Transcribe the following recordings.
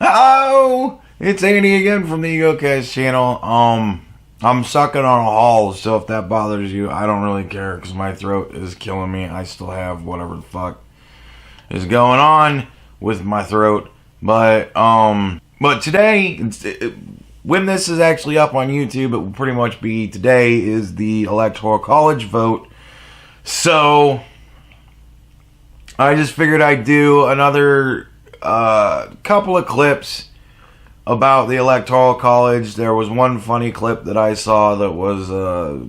Hello! It's Andy again from the Egocast channel. I'm sucking on a hall, so if that bothers you, I don't really care because my throat is killing me. I still have whatever the fuck is going on with my throat. But today, when this is actually up on YouTube, it will pretty much be today is the Electoral College vote. So, I just figured I'd do another couple of clips about the Electoral College. There was one funny clip that I saw that was a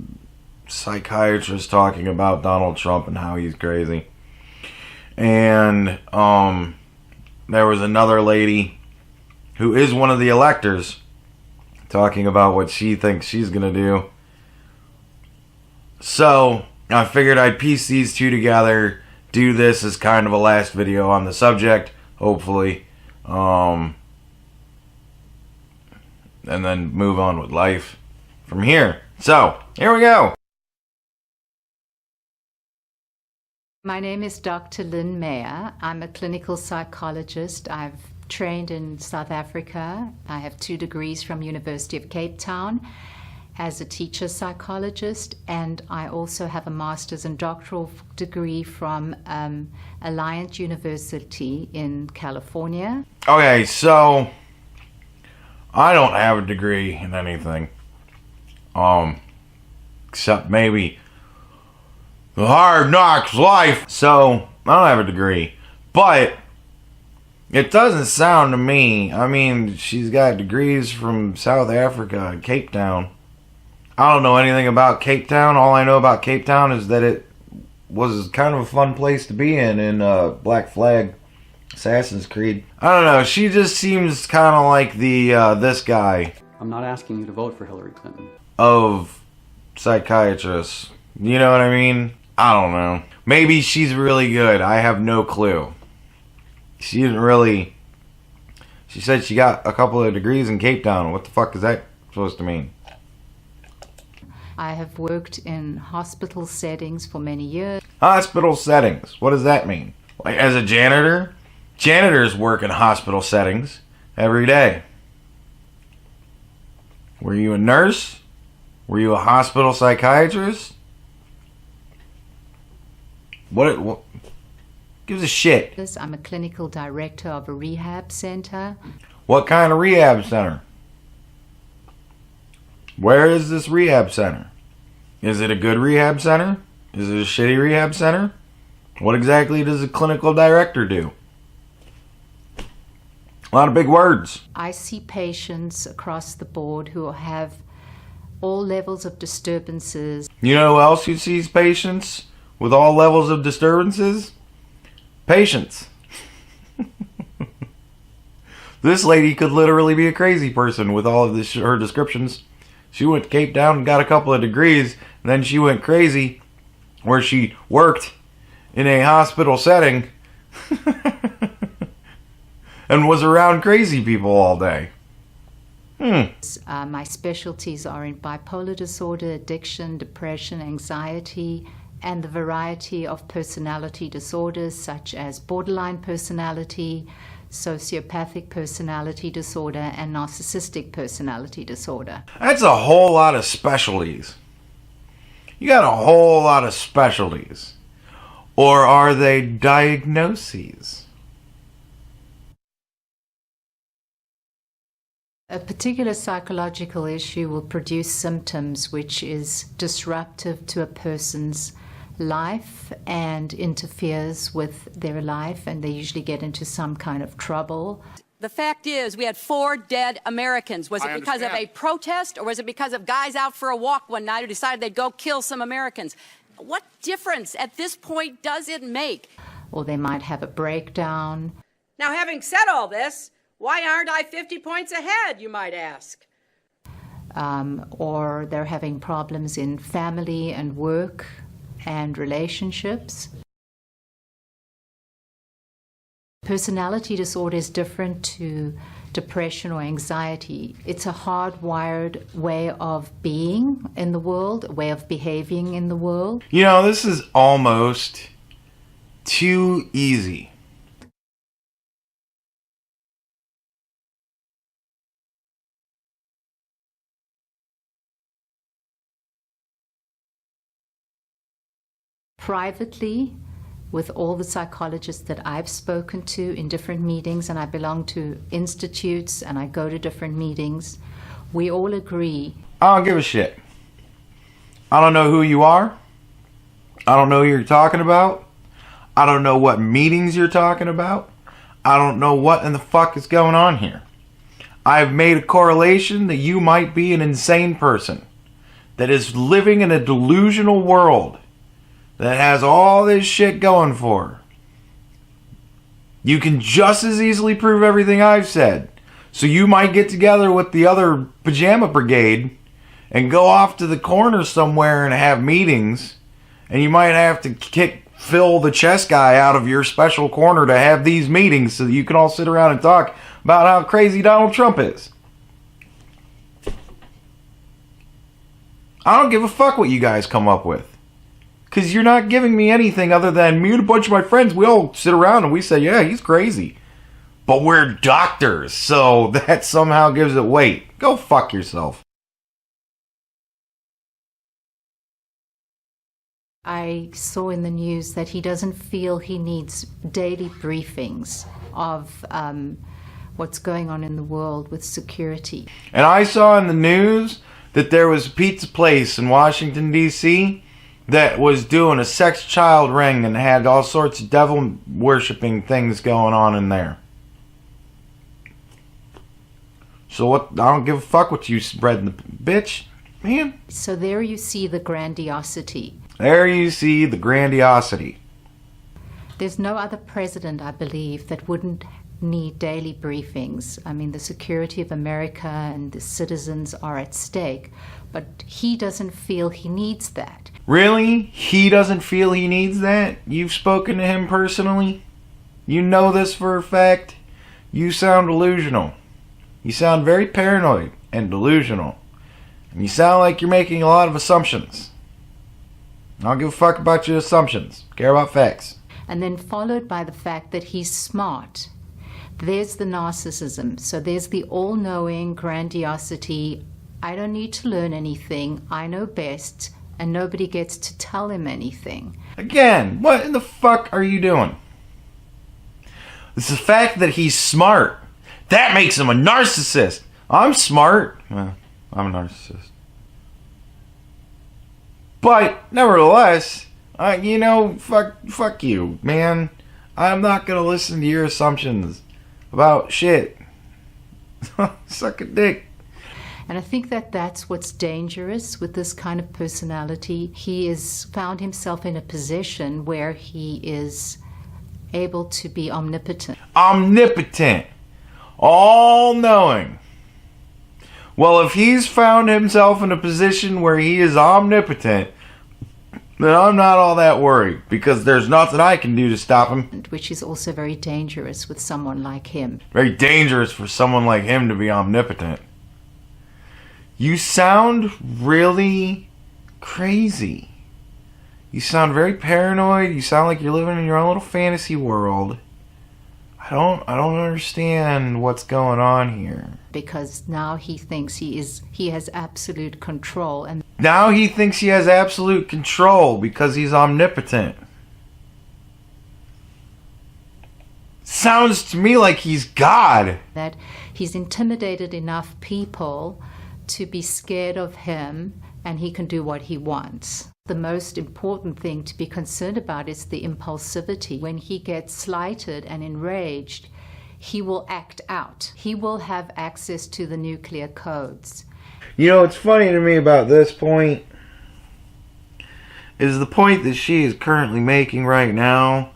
psychiatrist talking about Donald Trump and how he's crazy. And there was another lady who is one of the electors talking about what she thinks she's going to do. So, I figured I'd piece these two together, do this as kind of a last video on the subject, hopefully, and then move on with life from here. So, here we go. My name is Dr. Lynn Mayer. I'm a clinical psychologist. I've trained in South Africa. I have 2 degrees from University of Cape Town as a teacher psychologist, and I also have a master's and doctoral degree from Alliance University in California. Okay, so I don't have a degree in anything, except maybe the hard knocks life. So I don't have a degree, but it doesn't sound to me, I mean, she's got degrees from South Africa and Cape Town. I don't know anything about Cape Town. All I know about Cape Town is that it was kind of a fun place to be in Black Flag, Assassin's Creed. I don't know. She just seems kind of like the this guy. I'm not asking you to vote for Hillary Clinton. Of psychiatrists. You know what I mean? I don't know. Maybe she's really good. I have no clue. She didn't really... She said she got a couple of degrees in Cape Town. What the fuck is that supposed to mean? I have worked in hospital settings for many years. Hospital settings. What does that mean? Like as a janitor? Janitors work in hospital settings every day. Were you a nurse? Were you a hospital psychiatrist? What gives a shit? I'm a clinical director of a rehab center. What kind of rehab center? Where is this rehab center? Is it a good rehab center? Is it a shitty rehab center? What exactly does a clinical director do? A lot of big words. I see patients across the board who have all levels of disturbances. You know who else who sees patients with all levels of disturbances? Patients. This lady could literally be a crazy person with all of this, her descriptions. She went to Cape Town and got a couple of degrees, and then she went crazy where she worked in a hospital setting and was around crazy people all day. My specialties are in bipolar disorder, addiction, depression, anxiety, and the variety of personality disorders such as borderline personality, sociopathic personality disorder, and narcissistic personality disorder. That's a whole lot of specialties. You got a whole lot of specialties. Or are they diagnoses? A particular psychological issue will produce symptoms which is disruptive to a person's life and interferes with their life, and they usually get into some kind of trouble. The fact is, we had 4 dead Americans. Was it because of a protest, or was it because of guys out for a walk one night who decided they'd go kill some Americans? What difference at this point does it make? Or they might have a breakdown. Now, having said all this, why aren't I 50 points ahead, you might ask? Or they're having problems in family and work and relationships. Personality disorder is different to depression or anxiety. It's a hardwired way of being in the world, a way of behaving in the world. You know, this is almost too easy. Privately, with all the psychologists that I've spoken to in different meetings, and I belong to institutes and I go to different meetings, we all agree. I don't give a shit. I don't know who you are. I don't know who you're talking about. I don't know what meetings you're talking about. I don't know what in the fuck is going on here. I've made a correlation that you might be an insane person that is living in a delusional world that has all this shit going for her. You can just as easily prove everything I've said. So you might get together with the other pajama brigade and go off to the corner somewhere and have meetings, and you might have to kick Phil the chess guy out of your special corner to have these meetings so that you can all sit around and talk about how crazy Donald Trump is. I don't give a fuck what you guys come up with. Because you're not giving me anything other than me and a bunch of my friends, we all sit around and we say, yeah, he's crazy. But we're doctors, so that somehow gives it weight. Go fuck yourself. I saw in the news that he doesn't feel he needs daily briefings of what's going on in the world with security. And I saw in the news that there was a pizza place in Washington, D.C. that was doing a sex child ring and had all sorts of devil worshipping things going on in there. So what? I don't give a fuck what you spread in the bitch, man. So there you see the grandiosity. There you see the grandiosity. There's no other president, I believe, that wouldn't need daily briefings. I mean, the security of America and the citizens are at stake, but he doesn't feel he needs that. Really? He doesn't feel he needs that? You've spoken to him personally? You know this for a fact? You sound delusional. You sound very paranoid and delusional. And you sound like you're making a lot of assumptions. I don't give a fuck about your assumptions. I care about facts. And then followed by the fact that he's smart. There's the narcissism. So there's the all-knowing grandiosity. I don't need to learn anything. I know best. And nobody gets to tell him anything. Again, what in the fuck are you doing? It's the fact that he's smart. That makes him a narcissist. I'm smart. Well, I'm a narcissist. But, nevertheless, fuck you, man. I'm not going to listen to your assumptions about shit. Suck a dick. And I think that that's what's dangerous with this kind of personality. He has found himself in a position where he is able to be omnipotent. Omnipotent. All-knowing. Well, if he's found himself in a position where he is omnipotent, then I'm not all that worried, because there's nothing I can do to stop him. Which is also very dangerous with someone like him. Very dangerous for someone like him to be omnipotent. You sound really crazy. You sound very paranoid. You sound like you're living in your own little fantasy world. I don't understand what's going on here. Because now he thinks he has absolute control, and now he thinks he has absolute control because he's omnipotent. Sounds to me like he's God. That he's intimidated enough people to be scared of him, and he can do what he wants. The most important thing to be concerned about is the impulsivity. When he gets slighted and enraged, he will act out. He will have access to the nuclear codes. You know, what's funny to me about this point is the point that she is currently making right now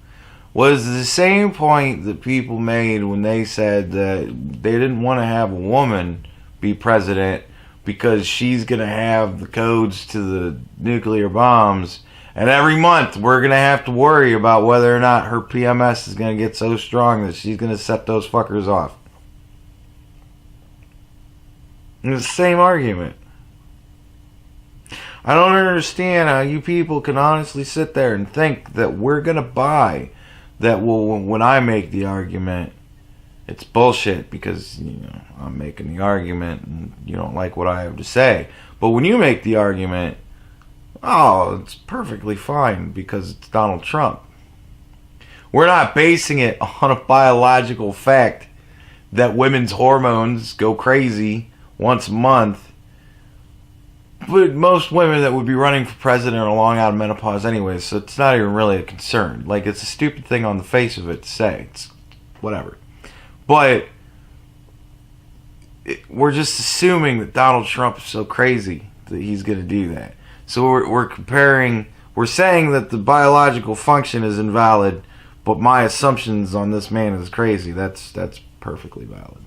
was the same point that people made when they said that they didn't want to have a woman be president because she's going to have the codes to the nuclear bombs. And every month we're going to have to worry about whether or not her PMS is going to get so strong that she's going to set those fuckers off. It's the same argument. I don't understand how you people can honestly sit there and think that we're going to buy that when I make the argument, it's bullshit because, I'm making the argument and you don't like what I have to say. But when you make the argument, Oh, it's perfectly fine because it's Donald Trump. We're not basing it on a biological fact that women's hormones go crazy once a month. But most women that would be running for president are long out of menopause anyway, so it's not even really a concern. Like, it's a stupid thing on the face of it to say. It's whatever. But we're just assuming that Donald Trump is so crazy that he's going to do that. So we're saying that the biological function is invalid, but my assumptions on this man is crazy. That's perfectly valid.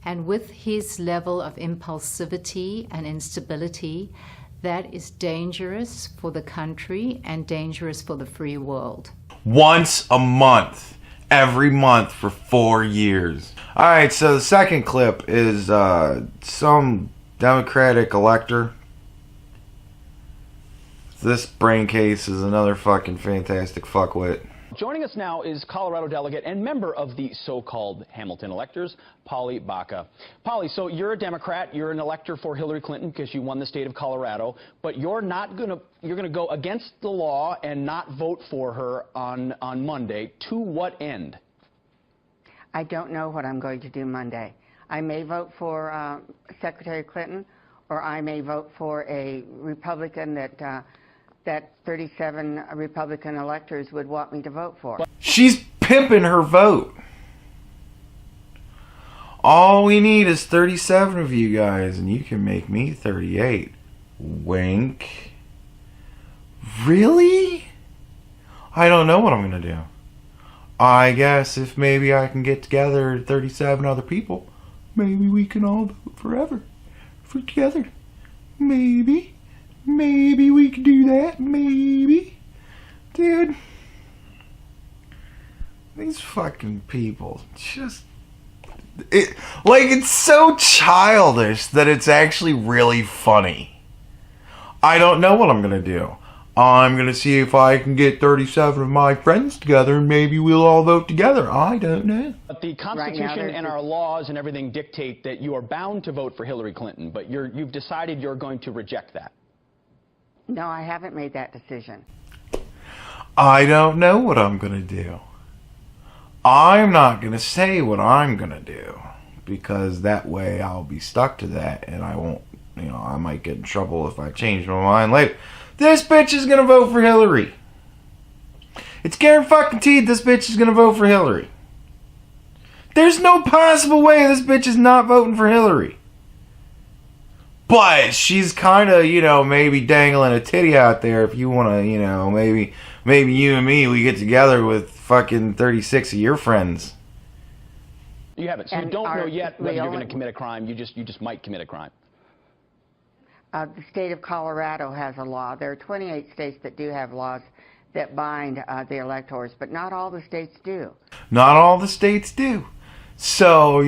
And with his level of impulsivity and instability, that is dangerous for the country and dangerous for the free world. Once a month. Every month for 4 years. Alright, so the second clip is some Democratic elector. This brain case is another fucking fantastic fuckwit. Joining us now is Colorado delegate and member of the so-called Hamilton electors, Polly Baca. Polly, so you're a Democrat, you're an elector for Hillary Clinton because you won the state of Colorado, but you're gonna go against the law and not vote for her on Monday. To what end? I don't know what I'm going to do Monday. I may vote for Secretary Clinton, or I may vote for a Republican that 37 Republican electors would want me to vote for. She's pimping her vote. All we need is 37 of you guys, and you can make me 38. Wink. Really? I don't know what I'm going to do. I guess if maybe I can get together 37 other people, maybe we can all vote forever. For together. Maybe we could do that. Maybe. Dude. These fucking people just... it's so childish that it's actually really funny. I don't know what I'm going to do. I'm going to see if I can get 37 of my friends together and maybe we'll all vote together. I don't know. But the Constitution and our laws and everything dictate that you are bound to vote for Hillary Clinton, but you've decided you're going to reject that. No, I haven't made that decision. I don't know what I'm going to do. I'm not going to say what I'm going to do because that way I'll be stuck to that and I won't, I might get in trouble if I change my mind later. This bitch is going to vote for Hillary. It's guaranteed this bitch is going to vote for Hillary. There's no possible way this bitch is not voting for Hillary. But she's kind of, maybe dangling a titty out there if you want to, maybe you and me, we get together with fucking 36 of your friends. You haven't. So you don't know yet whether you're going to commit a crime. You just might commit a crime. The state of Colorado has a law. There are 28 states that do have laws that bind the electors, but not all the states do. Not all the states do. So,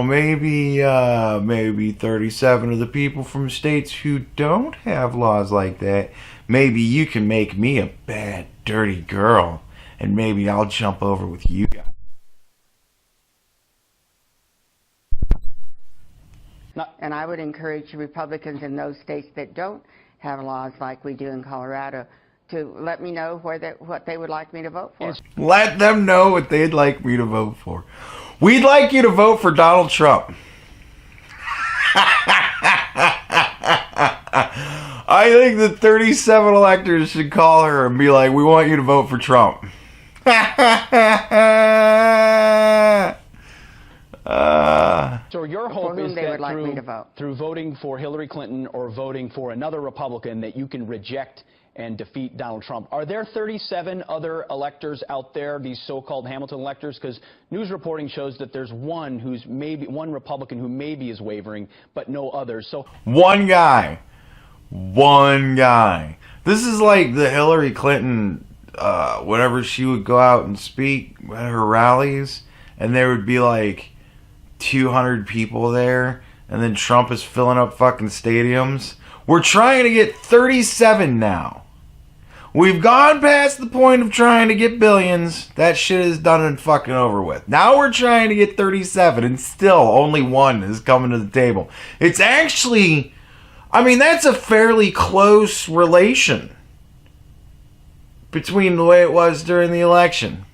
maybe 37 of the people from states who don't have laws like that, maybe you can make me a bad, dirty girl, and maybe I'll jump over with you guys. And I would encourage Republicans in those states that don't have laws like we do in Colorado to let me know what they would like me to vote for. Let them know what they'd like me to vote for. We'd like you to vote for Donald Trump. I think the 37 electors should call her and be like, we want you to vote for Trump. So your hope is they that would like me to vote. Through voting for Hillary Clinton or voting for another Republican that you can reject and defeat Donald Trump. Are there 37 other electors out there, these so-called Hamilton electors? Because news reporting shows that there's one Republican who maybe is wavering, but no others. So One guy. This is like the Hillary Clinton, whenever she would go out and speak at her rallies, and there would be like 200 people there, and then Trump is filling up fucking stadiums. We're trying to get 37 now. We've gone past the point of trying to get billions. That shit is done and fucking over with. Now we're trying to get 37, and still only one is coming to the table. It's actually, I mean, that's a fairly close relation between the way it was during the election.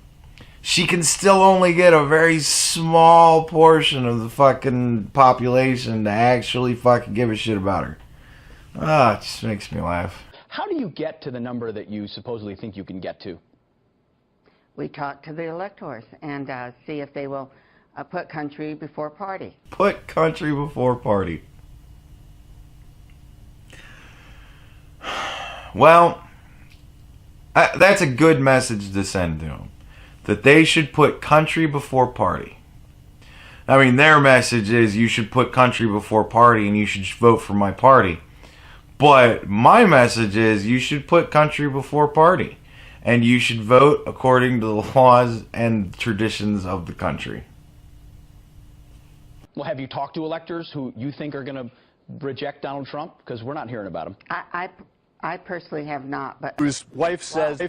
She can still only get a very small portion of the fucking population to actually fucking give a shit about her. Ah, it just makes me laugh. How do you get to the number that you supposedly think you can get to? We talk to the electors and see if they will put country before party. Put country before party. Well, that's a good message to send to them. That they should put country before party. I mean, their message is you should put country before party and you should vote for my party. But my message is you should put country before party. And you should vote according to the laws and traditions of the country. Well, have you talked to electors who you think are going to reject Donald Trump? Because we're not hearing about him. I personally have not, but His wife says...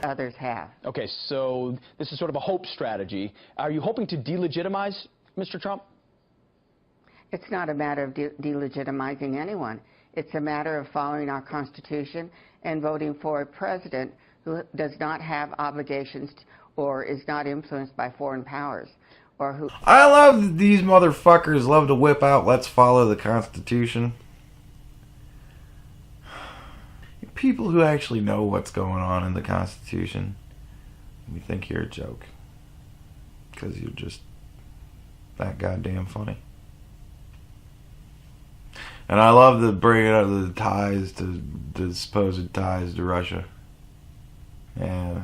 others have. Okay, so this is sort of a hope strategy. Are you hoping to delegitimize Mr. Trump? It's not a matter of delegitimizing anyone. It's a matter of following our Constitution and voting for a president who does not have obligations or is not influenced by foreign powers. Or who. I love that these motherfuckers love to whip out, let's follow the Constitution. People who actually know what's going on in the Constitution, you think you're a joke. Because you're just that goddamn funny. And I love the bringing up the ties to the supposed ties to Russia. Yeah,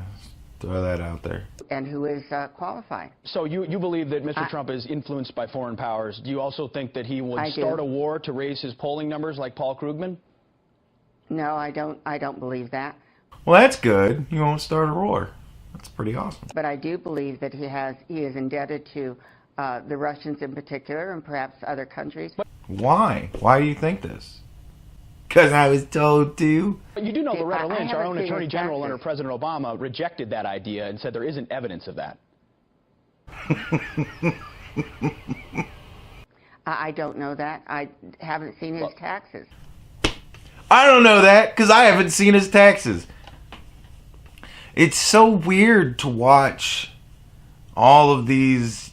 throw that out there. And who is qualified. So you believe that Mr. Trump is influenced by foreign powers. Do you also think that he would start a war to raise his polling numbers like Paul Krugman? No, I don't believe that. Well, that's good. You won't start a war. That's pretty awesome. But I do believe that he is indebted to the Russians in particular and perhaps other countries. Why? Why do you think this? Because I was told to. But you do know Loretta Lynch, our own haven't seen Attorney his General under taxes. President Obama, rejected that idea and said there isn't evidence of that. I don't know that. I haven't seen his taxes. I don't know that because I haven't seen his taxes. It's so weird to watch all of these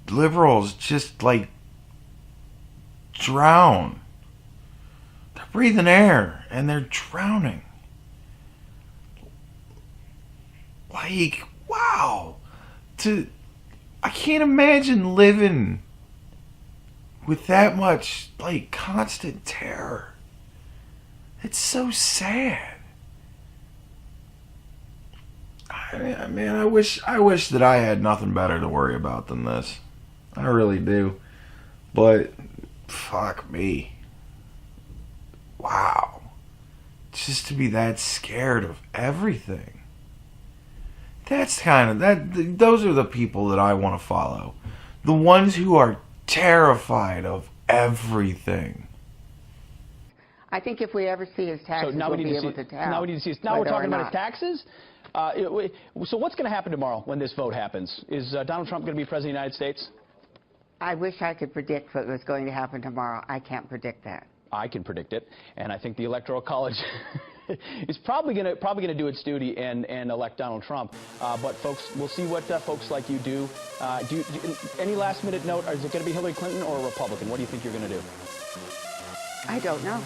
liberals just like drown. They're breathing air and they're drowning. Like, wow. I can't imagine living with that much like constant terror. It's so sad. I mean, I wish that I had nothing better to worry about than this. I really do. But fuck me. Wow. Just to be that scared of everything. That's kind of those are the people that I want to follow. The ones who are terrified of everything. I think if we ever see his taxes, we'll be able to tell. Now we need to see. Now we're whether talking or about his not. taxes. So what's going to happen tomorrow when this vote happens? Is Donald Trump going to be president of the United States? I wish I could predict what was going to happen tomorrow. I can't predict that. I can predict it, and I think the Electoral College is probably going to do its duty and elect Donald Trump. But folks, we'll see what folks like you do. Any last minute note? Is it going to be Hillary Clinton or a Republican? What do you think you're going to do? I don't know.